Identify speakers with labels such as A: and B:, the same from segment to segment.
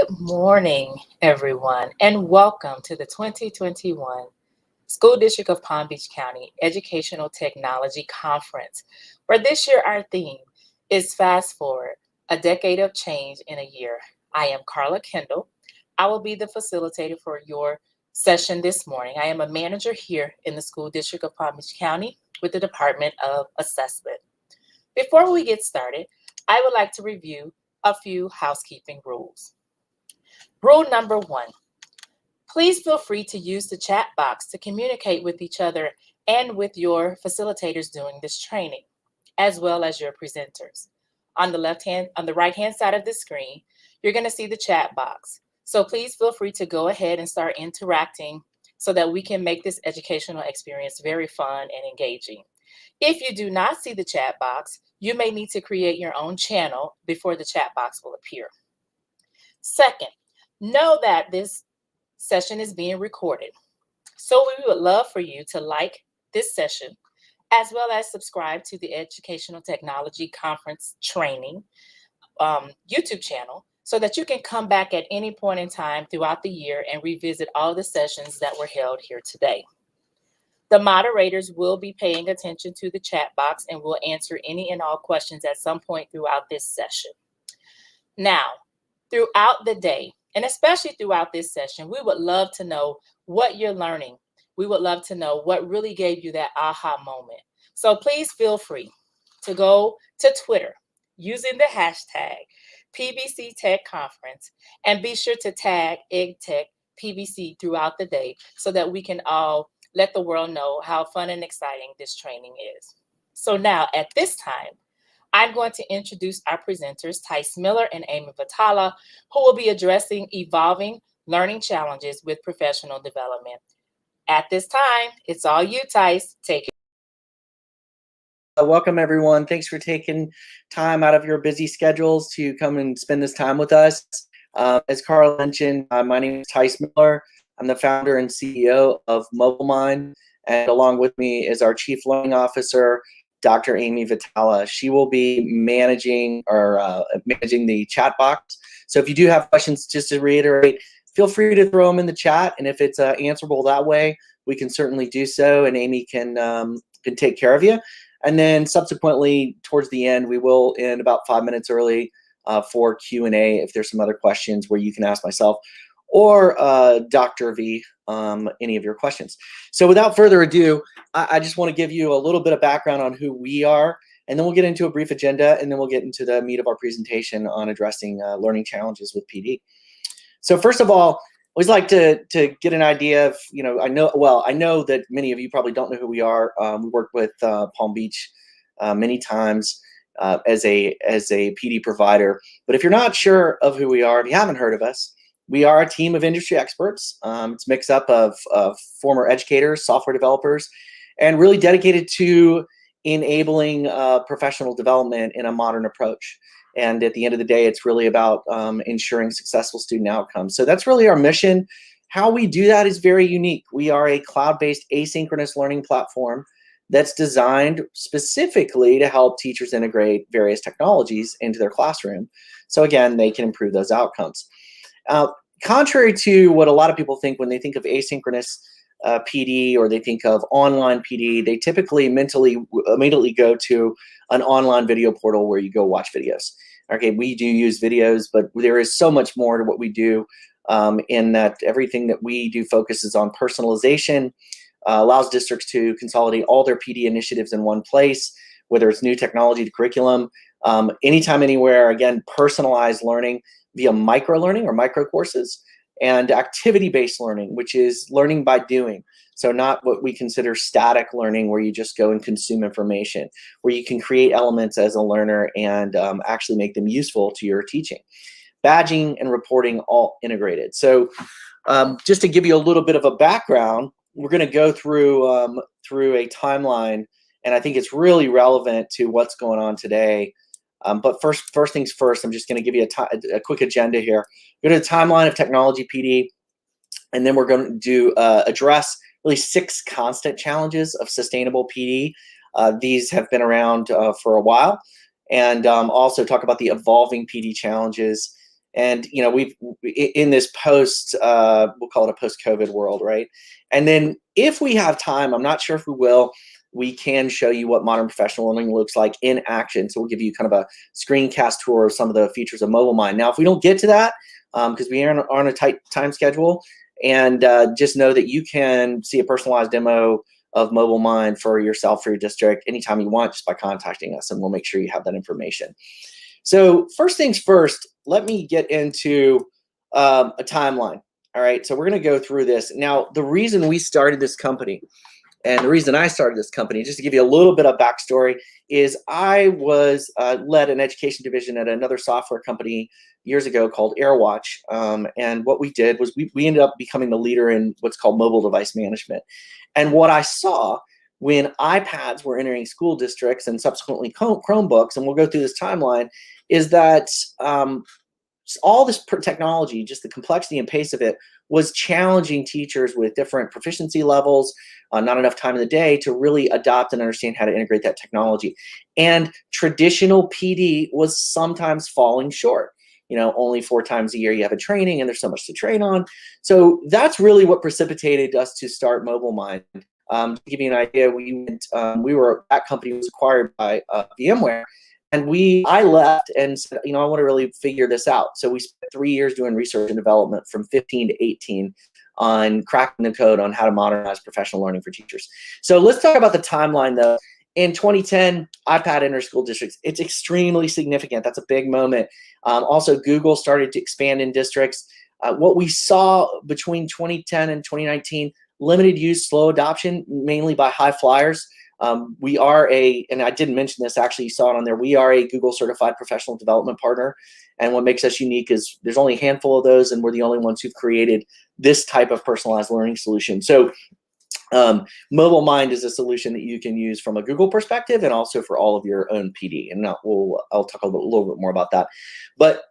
A: Good morning, everyone, and welcome to the 2021 School District of Palm Beach County Educational Technology Conference, where this year our theme is Fast Forward, a Decade of Change in a Year. I am Carla Kendall. I will be the facilitator for your session this morning. I am a manager here in the School District of Palm Beach County with the Department of Assessment. Before we get started, I would like to review a few housekeeping rules. Rule number 1, please feel free to use the chat box to communicate with each other and with your facilitators during this training, as well as your presenters. On the right-hand side of the screen, you're going to see the chat box. So please feel free to go ahead and start interacting so that we can make this educational experience very fun and engaging. If you do not see the chat box, you may need to create your own channel before the chat box will appear. Second, know that this session is being recorded. So we would love for you to like this session, as well as subscribe to the Educational Technology Conference Training YouTube channel so that you can come back at any point in time throughout the year and revisit all the sessions that were held here today. The moderators will be paying attention to the chat box and will answer any and all questions at some point throughout this session. Now, throughout the day, and especially throughout this session, we would love to know what you're learning. We would love to know what really gave you that aha moment. So please feel free to go to Twitter using the hashtag PBC Tech Conference and be sure to tag EdTech PBC throughout the day so that we can all let the world know how fun and exciting this training is. So now at this time, I'm going to introduce our presenters, Tyce Miller and Amy Vitala, who will be addressing evolving learning challenges with professional development. At this time, it's all you, Tyce. Take it.
B: Welcome, everyone. Thanks for taking time out of your busy schedules to come and spend this time with us. As Carl mentioned, my name is Tyce Miller. I'm the founder and CEO of MobileMind, and along with me is our Chief Learning Officer, Dr. Amy Vitala. She will be managing the chat box. So if you do have questions, just to reiterate, feel free to throw them in the chat, and if it's answerable that way, we can certainly do so, and Amy can take care of you. And then subsequently, towards the end, we will end about 5 minutes early for Q&A if there's some other questions where you can ask myself or Dr. V any of your questions. So without further ado, I just want to give you a little bit of background on who we are, and then we'll get into a brief agenda, and then we'll get into the meat of our presentation on addressing learning challenges with PD. So first of all, I always like to get an idea of, I know that many of you probably don't know who we are. We work with Palm Beach many times as a PD provider. But if you're not sure of who we are, if you haven't heard of us, we are a team of industry experts. It's a mix up of former educators, software developers, and really dedicated to enabling professional development in a modern approach. And at the end of the day, it's really about ensuring successful student outcomes. So that's really our mission. How we do that is very unique. We are a cloud-based asynchronous learning platform that's designed specifically to help teachers integrate various technologies into their classroom. So again, they can improve those outcomes. Contrary to what a lot of people think when they think of asynchronous PD or they think of online PD, they typically immediately go to an online video portal where you go watch videos. Okay, we do use videos, but there is so much more to what we do in that everything that we do focuses on personalization, allows districts to consolidate all their PD initiatives in one place, whether it's new technology to curriculum, anytime, anywhere, again, personalized learning via micro-learning or micro-courses, and activity-based learning, which is learning by doing. So not what we consider static learning, where you just go and consume information, where you can create elements as a learner and actually make them useful to your teaching. Badging and reporting all integrated. So just to give you a little bit of a background, we're going to go through a timeline, and I think it's really relevant to what's going on today. But first things first, I'm just going to give you a quick agenda here. Go to the timeline of technology PD, and then we're going to address really 6 constant challenges of sustainable PD. These have been around for a while, and also talk about the evolving PD challenges. And we've in this we'll call it a post-COVID world, right? And then if we have time, I'm not sure if we will, we can show you what modern professional learning looks like in action. So we'll give you kind of a screencast tour of some of the features of MobileMind. Now, if we don't get to that, because we are on a tight time schedule, and just know that you can see a personalized demo of MobileMind for yourself, for your district, anytime you want, just by contacting us, and we'll make sure you have that information. So first things first, let me get into a timeline. All right, so we're going to go through this. Now, the reason we started this company, and the reason I started this company, just to give you a little bit of backstory, is I was led an education division at another software company years ago called AirWatch. And what we did was we ended up becoming the leader in what's called mobile device management. And what I saw when iPads were entering school districts and subsequently Chromebooks, and we'll go through this timeline, is that all this technology, just the complexity and pace of it, was challenging teachers with different proficiency levels, not enough time in the day to really adopt and understand how to integrate that technology. And traditional PD was sometimes falling short. Only 4 times a year you have a training, and there's so much to train on. So that's really what precipitated us to start MobileMind. To give you an idea, that company was acquired by VMware. And I left and said, I want to really figure this out. So we spent 3 years doing research and development from 15 to 18 on cracking the code on how to modernize professional learning for teachers. So let's talk about the timeline, though. In 2010, iPad entered school districts. It's extremely significant. That's a big moment. Also, Google started to expand in districts. What we saw between 2010 and 2019, limited use, slow adoption, mainly by high flyers. We are and I didn't mention this, actually, you saw it on there, we are a Google certified professional development partner. And what makes us unique is there's only a handful of those, and we're the only ones who've created this type of personalized learning solution. So MobileMind is a solution that you can use from a Google perspective and also for all of your own PD. And I'll talk a little bit more about that. But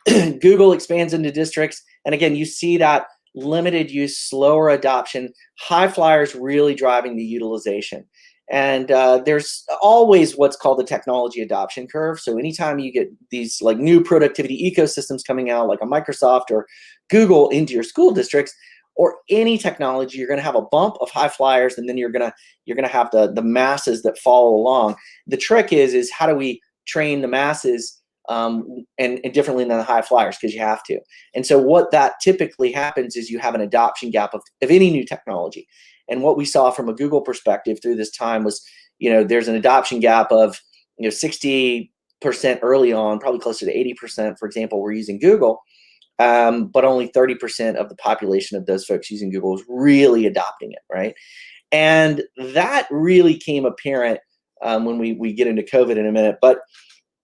B: Google expands into districts. And again, you see that limited use, slower adoption, high flyers really driving the utilization. And there's always what's called the technology adoption curve. So anytime you get these like new productivity ecosystems coming out, like a Microsoft or Google into your school districts, or any technology, you're going to have a bump of high flyers, and then you're going to have the masses that follow along. The trick is how do we train the masses and differently than the high flyers, because you have to. And so what that typically happens is you have an adoption gap of any new technology. And what we saw from a Google perspective through this time was, there's an adoption gap of 60% early on, probably closer to 80%, for example, we're using Google. But only 30% of the population of those folks using Google is really adopting it, right? And that really came apparent when we get into COVID in a minute. But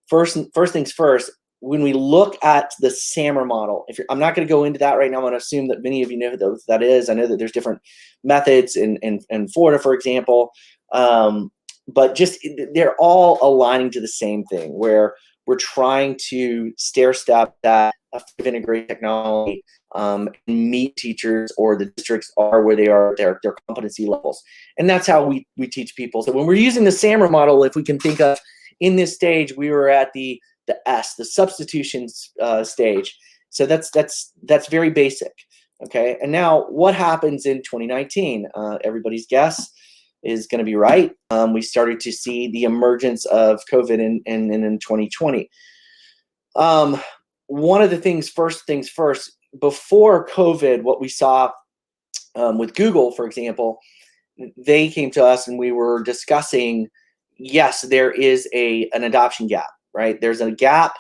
B: first things first, when we look at the SAMR model, I'm not going to go into that right now. I'm going to assume that many of you know who that is. I know that there's different methods in Florida, for example, but just they're all aligning to the same thing, where we're trying to stair-step that effective integrated technology and meet teachers or the districts are where they are, their competency levels. And that's how we teach people. So when we're using the SAMR model, if we can think of in this stage, we were at the S, the substitution stage. So that's very basic. Okay. And now what happens in 2019? Everybody's guess is going to be right. We started to see the emergence of COVID in 2020. One of the things first, before COVID, what we saw with Google, for example, they came to us and we were discussing, yes, there is an adoption gap, right? There's a gap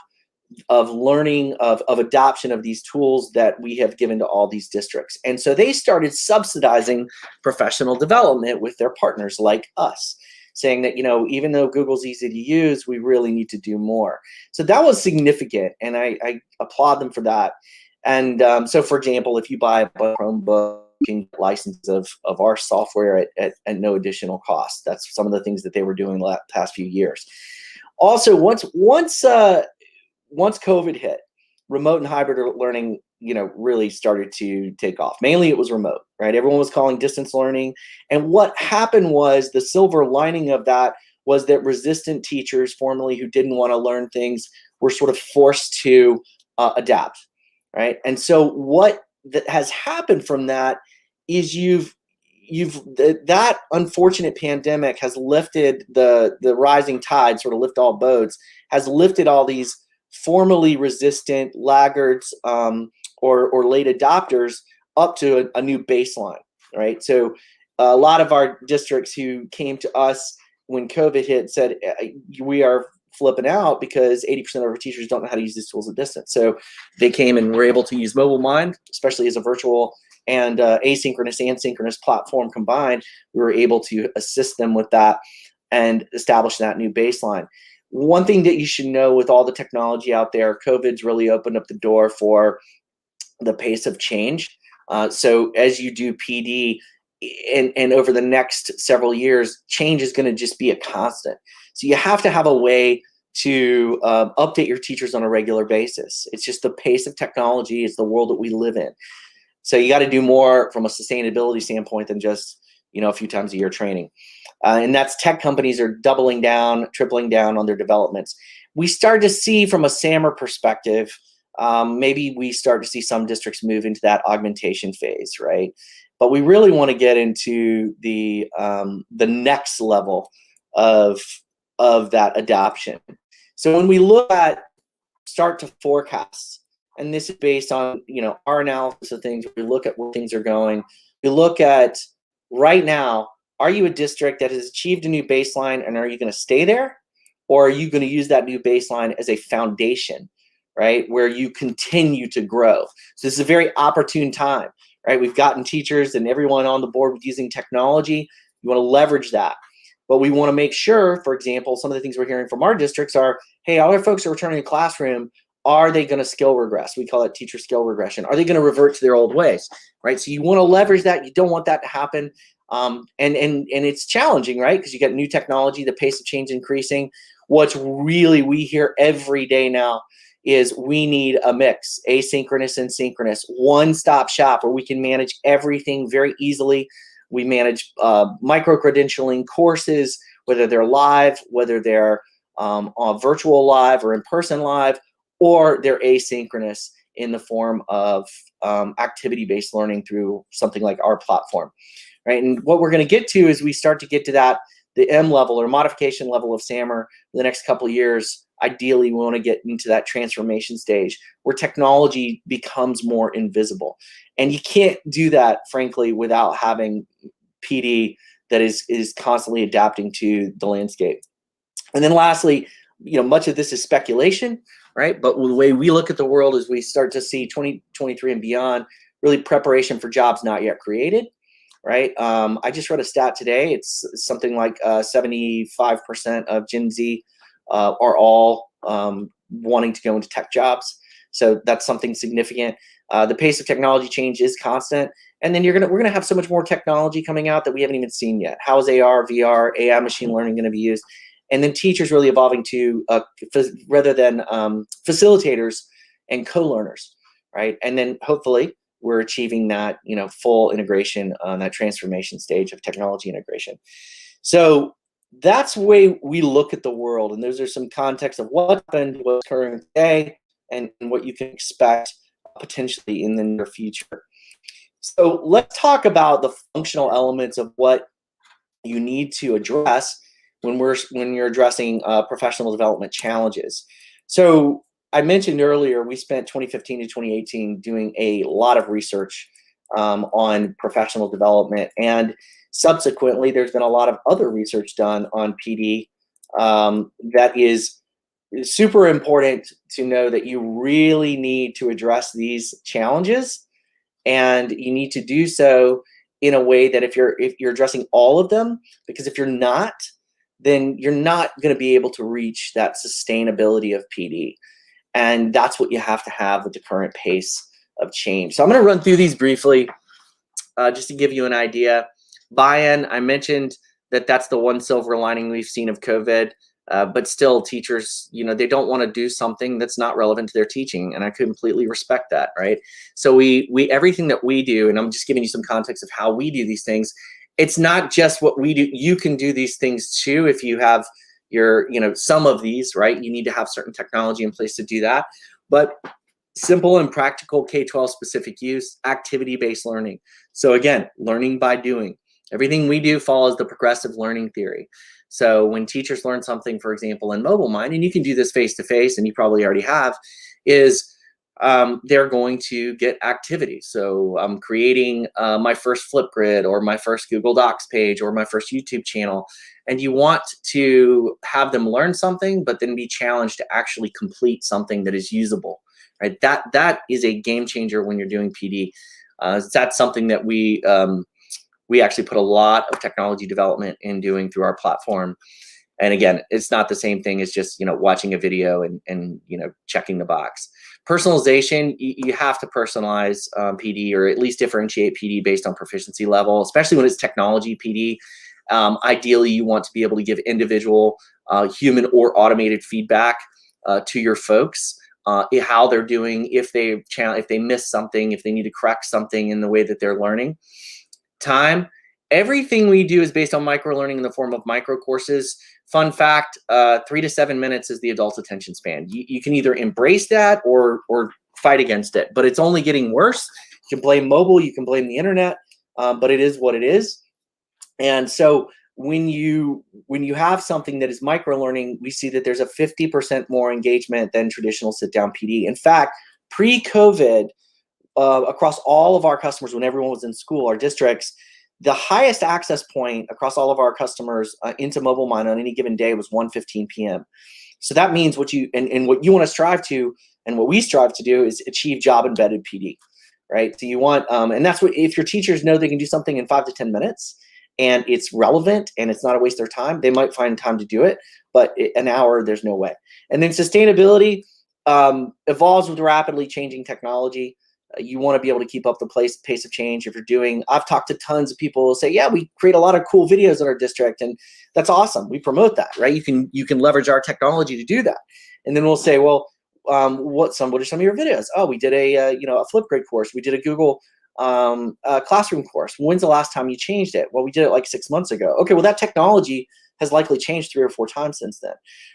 B: of learning, of adoption of these tools that we have given to all these districts. And so they started subsidizing professional development with their partners like us, saying that, even though Google's easy to use, we really need to do more. So that was significant, and I applaud them for that. And so, for example, if you buy a Chromebook, you can get licenses of our software at no additional cost. That's some of the things that they were doing the past few years. Also, once COVID hit, remote and hybrid learning, really started to take off. Mainly it was remote, right? Everyone was calling distance learning. And what happened was the silver lining of that was that resistant teachers, formerly who didn't want to learn things, were sort of forced to adapt. right? And so what that has happened from that is that unfortunate pandemic has lifted the rising tide, sort of lift all boats, has lifted all these formerly resistant laggards or late adopters up to a new baseline, right? So a lot of our districts who came to us when COVID hit said, we are flipping out because 80% of our teachers don't know how to use these tools at distance. So they came and were able to use MobileMind, especially as a virtual and asynchronous and synchronous platform combined. We were able to assist them with that and establish that new baseline. One thing that you should know with all the technology out there, COVID's really opened up the door for the pace of change. So as you do PD and over the next several years, change is going to just be a constant. So you have to have a way to update your teachers on a regular basis. It's just the pace of technology. It's the world that we live in. So you got to do more from a sustainability standpoint than just, a few times a year training. And that's tech companies are doubling down, tripling down on their developments. We start to see from a SAMR perspective, maybe we start to see some districts move into that augmentation phase, right? But we really want to get into the next level of that adoption. So when we look at start to forecast, and this is based on our analysis of things, we look at where things are going. We look at right now, are you a district that has achieved a new baseline, and are you going to stay there? Or are you going to use that new baseline as a foundation, right, where you continue to grow? So this is a very opportune time, right? We've gotten teachers and everyone on the board with using technology. You want to leverage that. But we want to make sure, for example, some of the things we're hearing from our districts are, hey, all our folks are returning to the classroom. Are they going to skill regress? We call it teacher skill regression. Are they going to revert to their old ways, right? So you want to leverage that. You don't want that to happen. And it's challenging, right? Because you got new technology, the pace of change increasing. What's really we hear every day now is we need a mix, asynchronous and synchronous, one-stop shop where we can manage everything very easily. We manage micro-credentialing courses, whether they're live, whether they're on virtual live or in-person live, or they're asynchronous in the form of activity-based learning through something like our platform, right? And what we're going to get to is we start to get to that, the M level or modification level of SAMR in the next couple of years. Ideally, we want to get into that transformation stage where technology becomes more invisible. And you can't do that, frankly, without having PD that is constantly adapting to the landscape. And then lastly, much of this is speculation, right? But the way we look at the world is we start to see 2023 and beyond, really preparation for jobs not yet created, right? I just read a stat today. It's something like 75% of Gen Z are all wanting to go into tech jobs. So that's something significant. The pace of technology change is constant. And then we're gonna have so much more technology coming out that we haven't even seen yet. How is AR, VR, AI, machine learning going to be used? And then teachers really evolving to rather than facilitators and co-learners, right? And then hopefully we're achieving that full integration on that transformation stage of technology integration. So that's the way we look at the world, and those are some context of what happened, what's occurring today, and what you can expect potentially in the near future. So let's talk about the functional elements of what you need to address when you're addressing professional development challenges. So I mentioned earlier, we spent 2015 to 2018 doing a lot of research on professional development, and subsequently there's been a lot of other research done on PD that is super important to know that you really need to address these challenges, and you need to do so in a way that if you're addressing all of them, because if you're not, then you're not going to be able to reach that sustainability of PD. And that's what you have to have with the current pace of change. So I'm going to run through these briefly just to give you an idea. Buy-in, I mentioned that's the one silver lining we've seen of COVID, but still teachers, they don't want to do something that's not relevant to their teaching, and I completely respect that, right? So we everything that we do, and I'm just giving you some context of how we do these things, it's not just what we do. You can do these things too if you have your, some of these, right? You need to have certain technology in place to do that. But Simple and practical K-12 specific use, activity-based learning. So again, learning by doing. Everything we do follows the progressive learning theory. So when teachers learn something, for example, in MobileMind, and you can do this face-to-face, and you probably already have, is they're going to get activities. So I'm creating my first Flipgrid or my first Google Docs page or my first YouTube channel, and you want to have them learn something, but then be challenged to actually complete something that is usable. Right? That is a game changer when you're doing PD. That's something that we actually put a lot of technology development in doing through our platform. And again, it's not the same thing as just watching a video and checking the box. Personalization, you have to personalize PD, or at least differentiate PD based on proficiency level, especially when it's technology PD. Ideally, you want to be able to give individual human or automated feedback to your folks. How they're doing, if they miss something, if they need to correct something in the way that they're learning. Time, everything we do is based on micro-learning in the form of micro courses. Fun fact, 3 to 7 minutes is the adult attention span. You can either embrace that or fight against it, but it's only getting worse. You can blame mobile, you can blame the internet, but it is what it is. And so when you have something that is micro-learning, we see that there's a 50% more engagement than traditional sit-down PD. In fact, pre-COVID, across all of our customers, when everyone was in school, our districts, the highest access point across all of our customers into MobileMind on any given day was 1:15 p.m. So that means what you want to strive to, and what we strive to do, is achieve job-embedded PD, right? So you want, and that's what, if your teachers know they can do something in 5 to 10 minutes, and it's relevant and it's not a waste of their time, they might find time to do it, but an hour, there's no way. And then sustainability evolves with rapidly changing technology. You want to be able to keep up the pace of change. If you're doing, I've talked to tons of people who say, yeah, we create a lot of cool videos in our district, and that's awesome. We promote that, right? You can leverage our technology to do that. And then we'll say, well, what are some of your videos? Oh, we did a Flipgrid course. We did a Google classroom course. When's the last time you changed it? Well, we did it like 6 months ago. Okay, well, that technology has likely changed 3 or 4 times since then,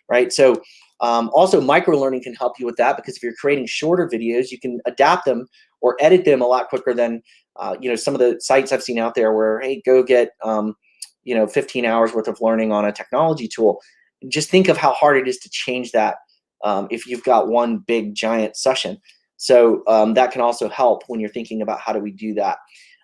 B: right? So also micro-learning can help you with that, because if you're creating shorter videos, you can adapt them or edit them a lot quicker than some of the sites I've seen out there where, hey, go get 15 hours worth of learning on a technology tool. Just think of how hard it is to change that if you've got one big giant session. So that can also help when you're thinking about how do we do that.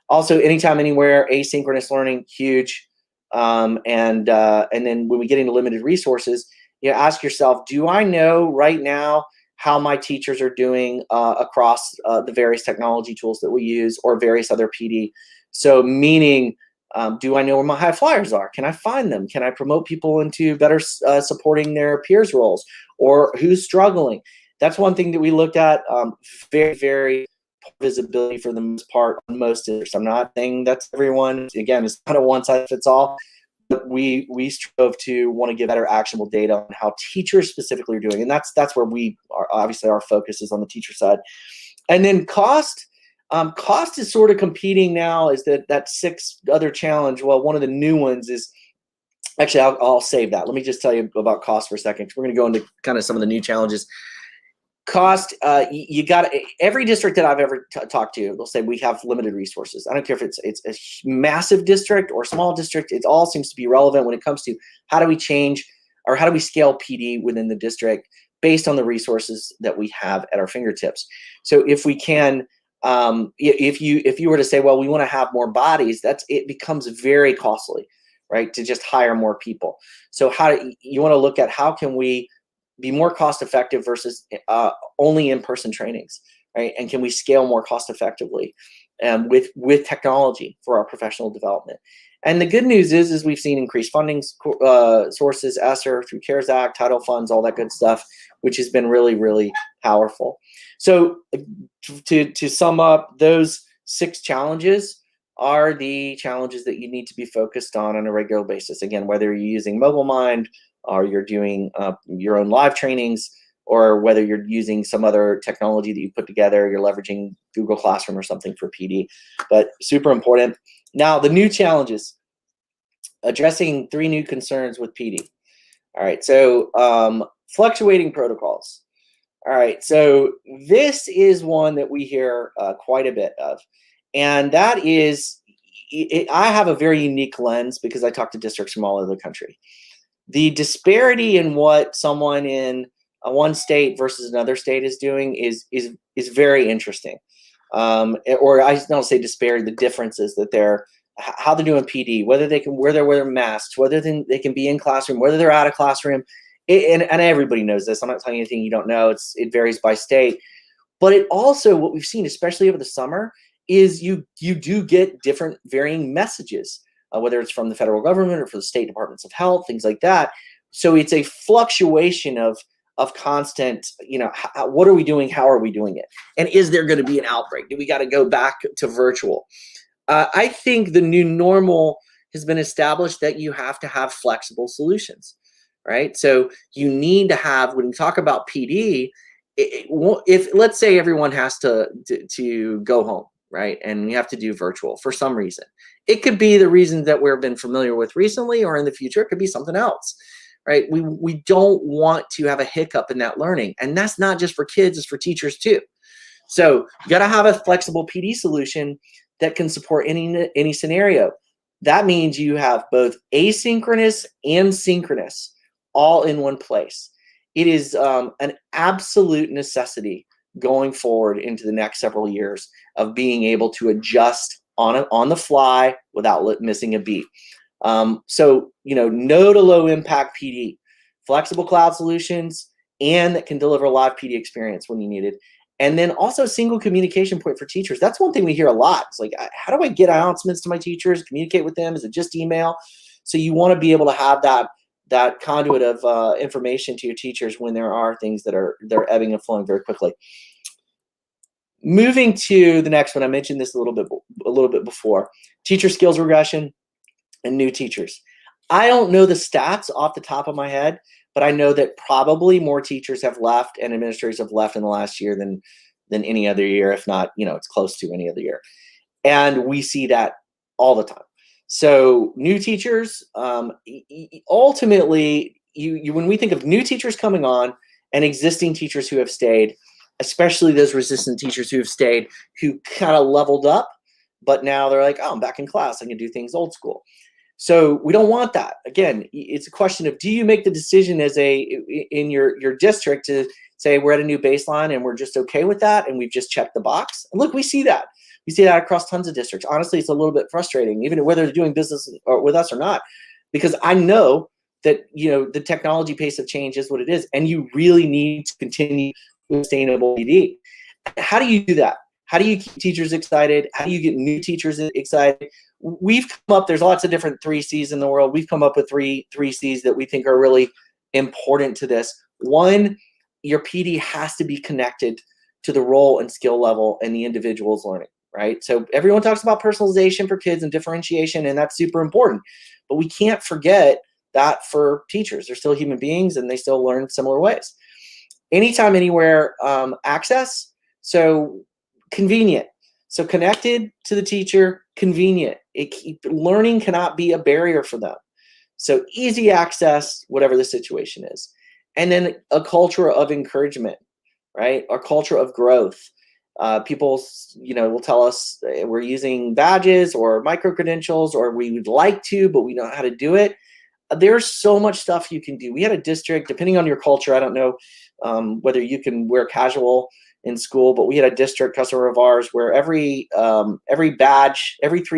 B: Also, anytime, anywhere, asynchronous learning, huge. And then when we get into limited resources, ask yourself, do I know right now how my teachers are doing across the various technology tools that we use, or various other PD? So meaning, do I know where my high flyers are? Can I find them? Can I promote people into better supporting their peers roles, or who's struggling? That's one thing that we looked at. Very, very visibility for the most part on most districts. I'm not saying that's everyone. Again, it's not a one size fits all. But we strove to want to give better actionable data on how teachers specifically are doing, and that's where we are. Obviously, our focus is on the teacher side. And then cost. Cost is sort of competing now. Is that 6th other challenge? Well, one of the new ones is, actually, I'll save that. Let me just tell you about cost for a second. We're going to go into kind of some of the new challenges. Cost, you got every district that I've ever talked to, they'll say we have limited resources. I don't care if it's a massive district or small district. It all seems to be relevant when it comes to how do we change, or how do we scale PD within the district based on the resources that we have at our fingertips. So if we can, if you were to say, well, we want to have more bodies, it becomes very costly, right, to just hire more people. So you want to look at how can we be more cost effective versus only in-person trainings, right? And can we scale more cost effectively with technology for our professional development? And the good news is we've seen increased funding sources, ESSER, through CARES Act, title funds, all that good stuff, which has been really, really powerful. So to sum up, those 6 challenges are the challenges that you need to be focused on a regular basis. Again, whether you're using MobileMind, or you're doing your own live trainings, or whether you're using some other technology that you put together, you're leveraging Google Classroom or something for PD, but super important. Now, the new challenges, addressing 3 new concerns with PD. All right, so fluctuating protocols. All right, so this is one that we hear quite a bit of, and that is, I have a very unique lens because I talk to districts from all over the country. The disparity in what someone in one state versus another state is doing is very interesting. Or I don't say disparity, the differences that how they're doing PD, whether they can wear masks, whether they can be in classroom, whether they're out of classroom. And everybody knows this. I'm not telling you anything you don't know. It varies by state. But it also, what we've seen, especially over the summer, is you do get different varying messages, whether it's from the federal government or for the state departments of health, things like that. So it's a fluctuation of constant, what are we doing? How are we doing it? And is there going to be an outbreak? Do we got to go back to virtual? I think the new normal has been established that you have to have flexible solutions, right? So you need to have, when you talk about PD, if let's say everyone has to go home, right, and we have to do virtual for some reason, it could be the reason that we've been familiar with recently, or in the future it could be something else, right? We don't want to have a hiccup in that learning, and that's not just for kids, it's for teachers too. So you got to have a flexible PD solution that can support any scenario. That means you have both asynchronous and synchronous all in one place. It is an absolute necessity going forward into the next several years of being able to adjust on the fly without missing a beat. So, no to low impact PD, flexible cloud solutions, and that can deliver live PD experience when you need it. And then also single communication point for teachers. That's one thing we hear a lot. It's like, how do I get announcements to my teachers, communicate with them? Is it just email? So you want to be able to have that conduit of information to your teachers when there are things they're ebbing and flowing very quickly. Moving to the next one, I mentioned this a little bit before, teacher skills regression and new teachers. I don't know the stats off the top of my head, but I know that probably more teachers have left and administrators have left in the last year than any other year, if not, it's close to any other year. And we see that all the time. So new teachers, ultimately, when we think of new teachers coming on and existing teachers who have stayed, especially those resistant teachers who have stayed, who kind of leveled up, but now they're like, oh, I'm back in class, I can do things old school. So we don't want that. Again, it's a question of, do you make the decision in your district to say we're at a new baseline and we're just okay with that and we've just checked the box? And look, we see that. We see that across tons of districts. Honestly, it's a little bit frustrating, even whether they're doing business with us or not, because I know that the technology pace of change is what it is, and you really need to continue sustainable PD. How do you do that? How do you keep teachers excited? How do you get new teachers excited? We've come up, there's lots of different 3 C's in the world. We've come up with three C's that we think are really important to this. One, your PD has to be connected to the role and skill level and the individual's learning, right? So everyone talks about personalization for kids and differentiation, and that's super important. But we can't forget that for teachers. They're still human beings and they still learn similar ways. Anytime, anywhere access, so convenient. So connected to the teacher, convenient. Learning cannot be a barrier for them. So easy access, whatever the situation is. And then a culture of encouragement, right? A culture of growth. People, will tell us we're using badges or micro-credentials, or we would like to, but we don't know how to do it. There's so much stuff you can do. We had a district, depending on your culture, I don't know whether you can wear casual in school, but we had a district customer of ours where every 3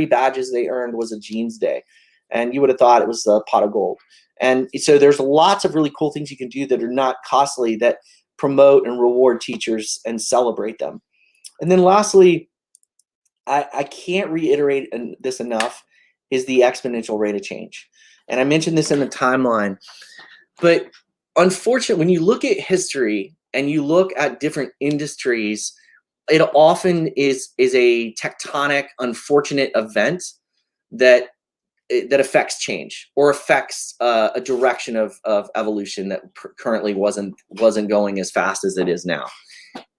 B: badges they earned was a jeans day. And you would have thought it was a pot of gold. And so there's lots of really cool things you can do that are not costly, that promote and reward teachers and celebrate them. And then lastly, I can't reiterate this enough, is the exponential rate of change. And I mentioned this in the timeline, but unfortunately, when you look at history and you look at different industries, it often is a tectonic, unfortunate event that affects change or affects a direction of evolution that currently wasn't going as fast as it is now.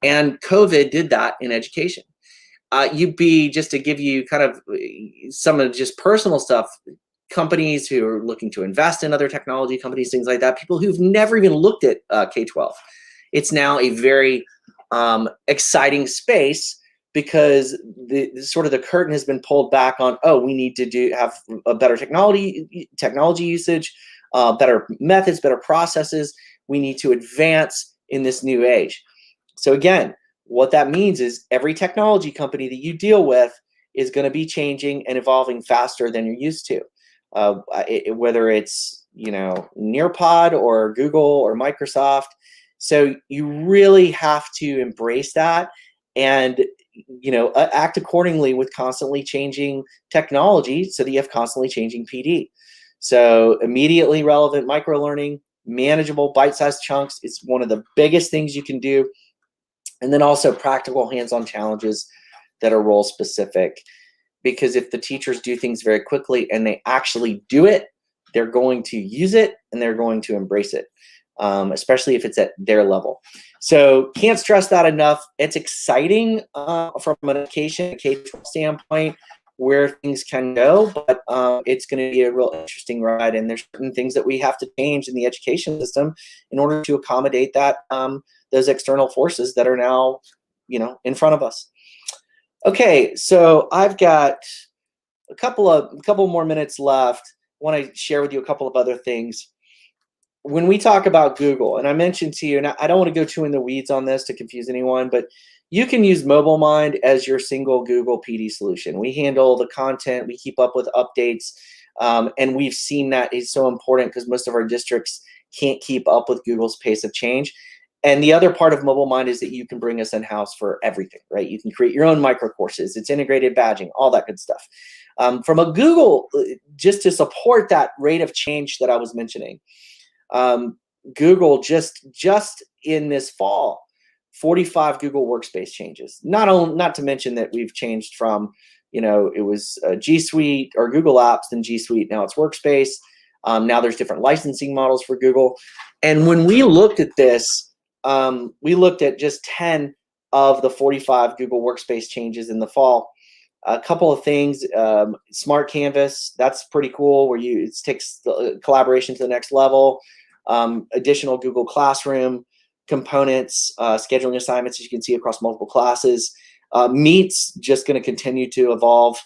B: And COVID did that in education. Just to give you kind of some of just personal stuff, companies who are looking to invest in other technology companies, things like that, people who've never even looked at K-12. it's now a very exciting space, because the sort of the curtain has been pulled back on, oh, we need to have a better technology usage, better methods, better processes. We need to advance in this new age. So again, what that means is every technology company that you deal with is going to be changing and evolving faster than you're used to. Whether it's, Nearpod or Google or Microsoft. So you really have to embrace that and act accordingly with constantly changing technology, so that you have constantly changing PD. So immediately relevant microlearning, manageable bite-sized chunks, it's one of the biggest things you can do. And then also practical hands-on challenges that are role specific. Because if the teachers do things very quickly and they actually do it, they're going to use it and they're going to embrace it, especially if it's at their level. So can't stress that enough. It's exciting from an education K-12 standpoint where things can go, but it's going to be a real interesting ride. And there's certain things that we have to change in the education system in order to accommodate that, those external forces that are now, in front of us. Okay, so I've got a couple more minutes left. I want to share with you a couple of other things. When we talk about Google, and I mentioned to you, and I don't want to go too in the weeds on this to confuse anyone, but you can use MobileMind as your single Google PD solution. We handle the content, we keep up with updates, and we've seen that is so important because most of our districts can't keep up with Google's pace of change. And the other part of MobileMind is that you can bring us in-house for everything, right? You can create your own micro courses. It's integrated badging, all that good stuff. From a Google, just to support that rate of change that I was mentioning, Google just in this fall, 45 Google Workspace changes. Not to mention that we've changed from, it was G Suite or Google Apps, then G Suite. Now it's Workspace. Now there's different licensing models for Google. And when we looked at this, we looked at just 10 of the 45 Google Workspace changes in the fall. A couple of things, Smart Canvas, that's pretty cool, where it takes the collaboration to the next level. Additional Google Classroom components, scheduling assignments, as you can see, across multiple classes. Meet's just going to continue to evolve,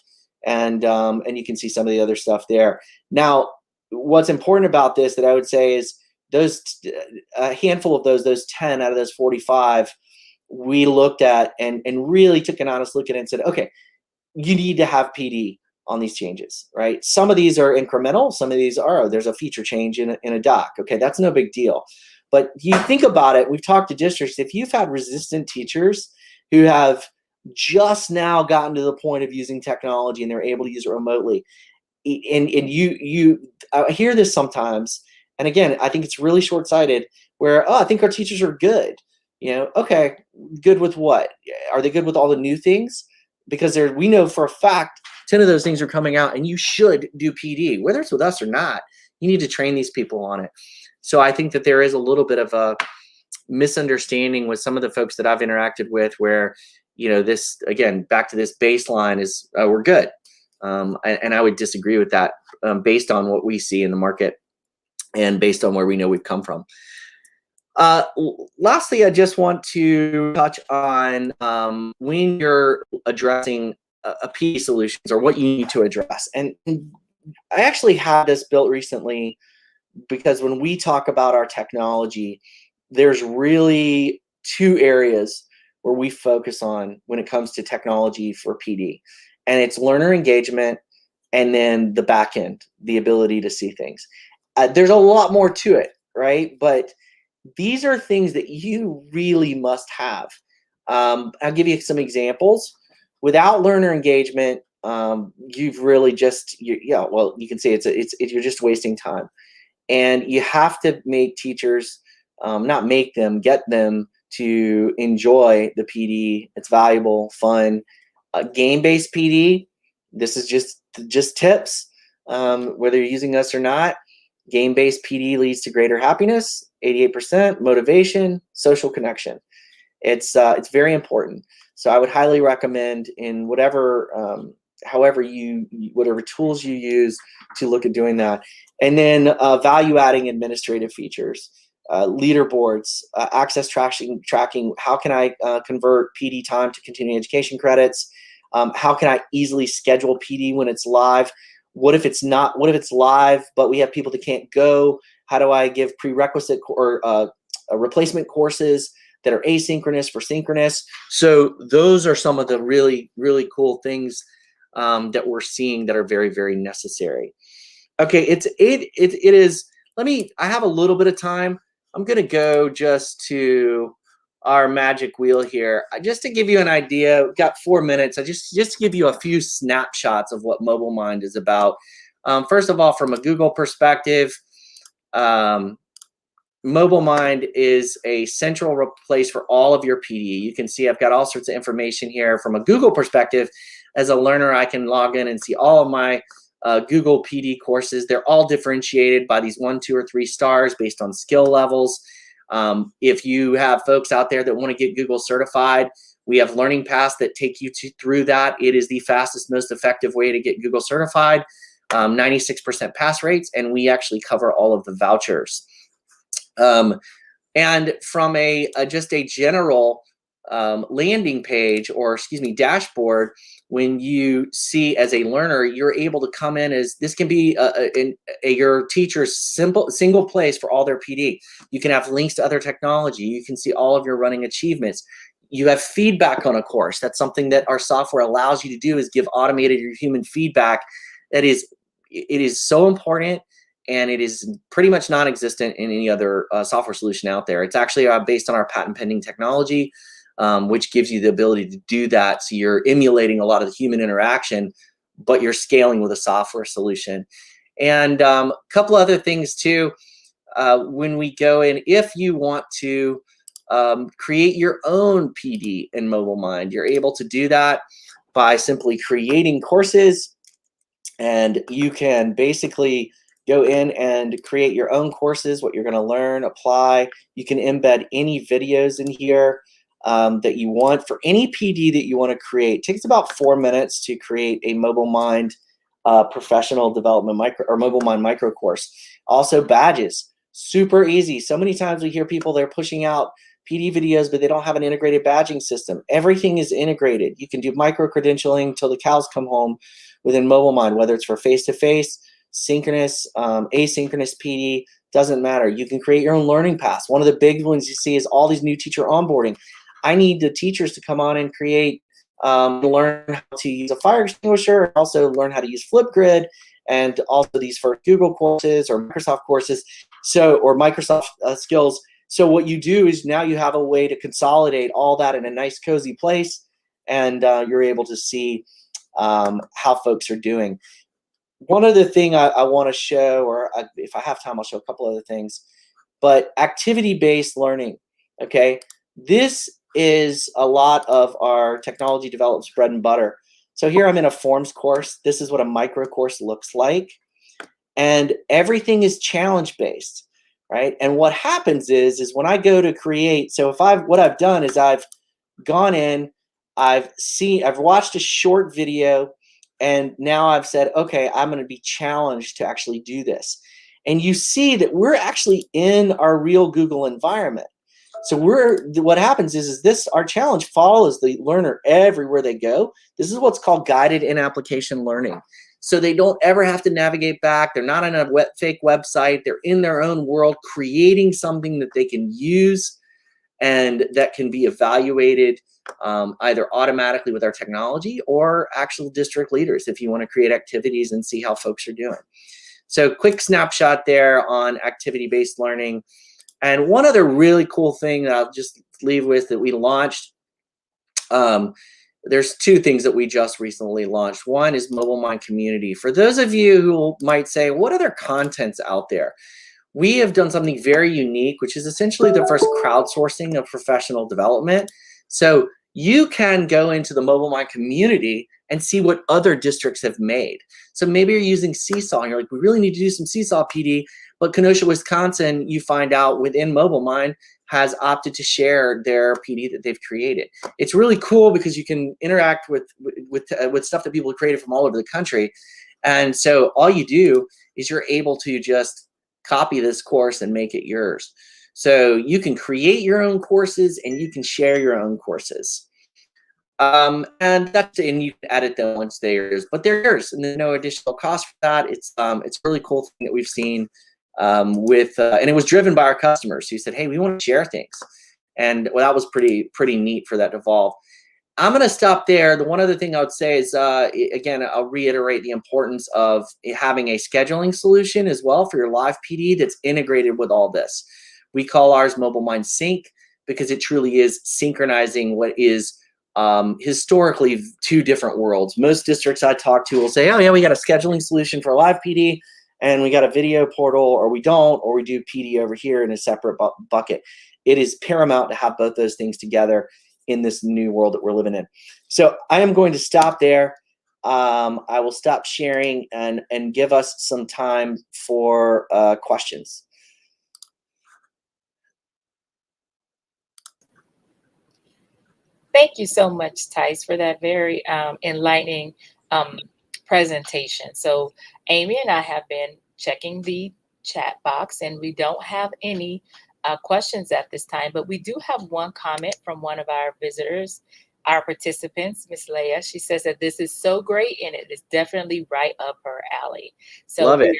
B: and you can see some of the other stuff there. Now, what's important about this that I would say is a handful of those 10 out of those 45, we looked at and really took an honest look at it and said, okay, you need to have PD on these changes, right? Some of these are incremental. Some of these are, there's a feature change in a doc. Okay, that's no big deal. But you think about it, we've talked to districts, if you've had resistant teachers who have just now gotten to the point of using technology and they're able to use it remotely, and I hear this sometimes, and again, I think it's really short-sighted, where, I think our teachers are good. Okay, good with what? Are they good with all the new things? Because we know for a fact 10 of those things are coming out, and you should do PD, whether it's with us or not. You need to train these people on it. So I think that there is a little bit of a misunderstanding with some of the folks that I've interacted with, where this, again, back to this baseline is we're good, and I would disagree with that based on what we see in the market and based on where we know we've come from. Lastly, I just want to touch on when you're addressing a PD solutions, or what you need to address. And I actually had this built recently, because when we talk about our technology, there's really two areas where we focus on when it comes to technology for PD. And it's learner engagement, and then the back end, the ability to see things. There's a lot more to it, right? But these are things that you really must have. I'll give you some examples. Without learner engagement, you've really just, you can say you're just wasting time. And you have to make teachers, not make them, get them to enjoy the PD. It's valuable, fun. Game-based PD, this is just tips, whether you're using us or not. Game-based PD leads to greater happiness, 88%, motivation, social connection. It's very important. So I would highly recommend, in whatever tools you use, to look at doing that. And then value-adding administrative features. leaderboards, access tracking. How can I convert PD time to continuing education credits? How can I easily schedule PD when it's live? What if it's not? What if it's live, but we have people that can't go? How do I give prerequisite or replacement courses that are asynchronous for synchronous? So those are some of the really, really cool things that we're seeing that are very, very necessary. Okay, it is. I have a little bit of time. I'm gonna go just to our magic wheel here, just to give you an idea. We've got 4 minutes. Just to give you a few snapshots of what MobileMind is about. First of all, from a Google perspective, MobileMind is a central place for all of your PD. You can see I've got all sorts of information here. From a Google perspective, as a learner, I can log in and see all of my Google PD courses. They're all differentiated by these 1, 2, or 3 stars based on skill levels. If you have folks out there that want to get Google certified, we have learning paths that take you through that. It is the fastest, most effective way to get Google certified. 96% pass rates, and we actually cover all of the vouchers. And from just a general landing page, or dashboard, when you see as a learner, you're able to come in as this can be your teacher's single place for all their PD. You can have links to other technology. You can see all of your running achievements. You have feedback on a course. That's something that our software allows you to do, is give automated or human feedback. It is so important, and it is pretty much non-existent in any other software solution out there. It's actually based on our patent pending technology, which gives you the ability to do that. So you're emulating a lot of the human interaction, but you're scaling with a software solution. And a couple other things too, when we go in, if you want to create your own PD in MobileMind, you're able to do that by simply creating courses. And you can basically go in and create your own courses, what you're going to learn, apply. You can embed any videos in here that you want for any PD that you want to create. It takes about 4 minutes to create a MobileMind professional development MobileMind micro course. Also badges, super easy. So many times we hear people, they're pushing out PD videos, but they don't have an integrated badging system. Everything is integrated. You can do micro credentialing till the cows come home within MobileMind, whether it's for face-to-face, synchronous, asynchronous PD, doesn't matter. You can create your own learning paths. One of the big ones you see is all these new teacher onboarding. I need the teachers to come on and create, learn how to use a fire extinguisher, and also learn how to use Flipgrid, and also these first Google courses or Microsoft courses, or Microsoft skills. So what you do is now you have a way to consolidate all that in a nice, cozy place, and you're able to see how folks are doing. One other thing I want to show, or if I have time, I'll show a couple other things, but activity-based learning, okay? This is a lot of our technology development's bread and butter. So here I'm in a forms course. This is what a micro course looks like. And everything is challenge-based, right? And what happens is when I go to create, so what I've done is I've gone in, I've watched a short video, and now I've said, okay, I'm going to be challenged to actually do this. And you see that we're actually in our real Google environment. So what happens is this, our challenge follows the learner everywhere they go. This is what's called guided in-application learning. So they don't ever have to navigate back. They're not on a fake website. They're in their own world, creating something that they can use and that can be evaluated either automatically with our technology or actual district leaders if you want to create activities and see how folks are doing. So quick snapshot there on activity-based learning. And one other really cool thing that I'll just leave with that we launched, there's 2 things that we just recently launched. One is MobileMind Community. For those of you who might say, what other content's out there? We have done something very unique, which is essentially the first crowdsourcing of professional development. So you can go into the MobileMind community and see what other districts have made. So maybe you're using Seesaw and you're like, we really need to do some Seesaw PD, but Kenosha, Wisconsin, you find out within MobileMind has opted to share their PD that they've created. It's really cool because you can interact with stuff that people have created from all over the country. And so all you do is you're able to just copy this course and make it yours. So you can create your own courses and you can share your own courses. And you can edit them once they're yours, but they're yours, and there's no additional cost for that. It's a really cool thing that we've seen and it was driven by our customers who said, "Hey, we want to share things," and well, that was pretty neat for that to evolve. I'm going to stop there. The one other thing I would say is, again, I'll reiterate the importance of having a scheduling solution as well for your live PD that's integrated with all this. We call ours MobileMind Sync because it truly is synchronizing what is historically two different worlds. Most districts I talk to will say, "Oh yeah, we got a scheduling solution for live PD and we got a video portal," or we don't, or we do PD over here in a separate bucket. It is paramount to have both those things together in this new world that we're living in. So I am going to stop there. I will stop sharing and give us some time for questions.
A: Thank you so much, Tyce, for that very enlightening presentation. So Amy and I have been checking the chat box, and we don't have any questions at this time, but we do have one comment from one of our visitors, our participants, Miss Leah. She says that this is so great, and it is definitely right up her alley. So
B: Love it.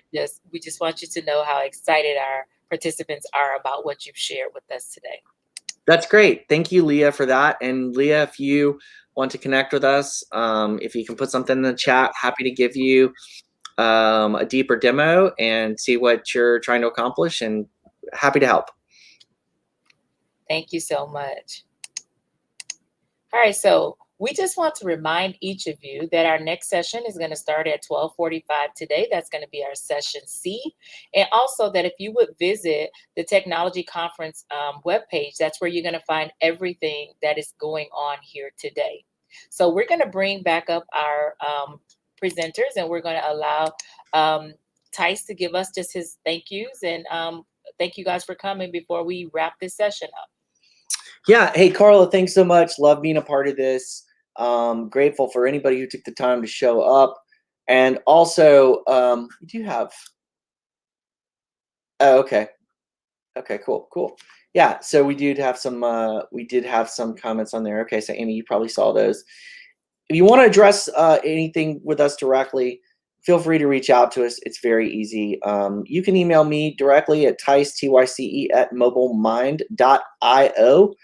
A: we just want you to know how excited our participants are about what you've shared with us today.
B: That's great. Thank you, Leah, for that. And Leah, if you want to connect with us, if you can put something in the chat, happy to give you a deeper demo and see what you're trying to accomplish, and happy to help.
A: Thank you so much. All right, so we just want to remind each of you that our next session is going to start at 12:45 today. That's going to be our session C. And also that if you would visit the Technology Conference webpage, that's where you're going to find everything that is going on here today. So we're going to bring back up our presenters, and we're going to allow Tyce to give us just his thank yous. And thank you guys for coming before we wrap this session up.
B: Yeah. Hey, Carla, thanks so much. Love being a part of this. Grateful for anybody who took the time to show up. And also, you do have. Oh, okay. Okay, cool. Yeah, so we did have some comments on there. Okay, so Amy, you probably saw those. If you want to address anything with us directly, feel free to reach out to us. It's very easy. You can email me directly at Tyce, Tyce, at mobilemind.io,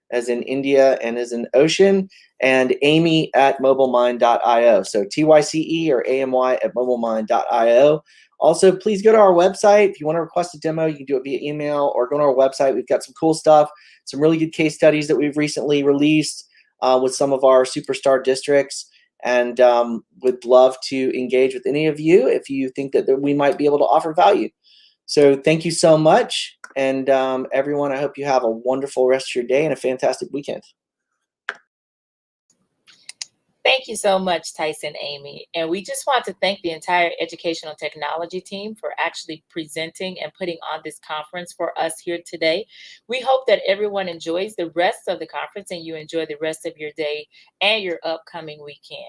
B: as in India and as in ocean, and Amy at mobilemind.io. So Tyce or AMY at mobilemind.io. Also, please go to our website. If you want to request a demo, you can do it via email or go to our website. We've got some cool stuff, some really good case studies that we've recently released with some of our superstar districts, and would love to engage with any of you if you think that we might be able to offer value. So thank you so much. And everyone, I hope you have a wonderful rest of your day and a fantastic weekend.
A: Thank you so much, Tyce and Amy. And we just want to thank the entire educational technology team for actually presenting and putting on this conference for us here today. We hope that everyone enjoys the rest of the conference and you enjoy the rest of your day and your upcoming weekend.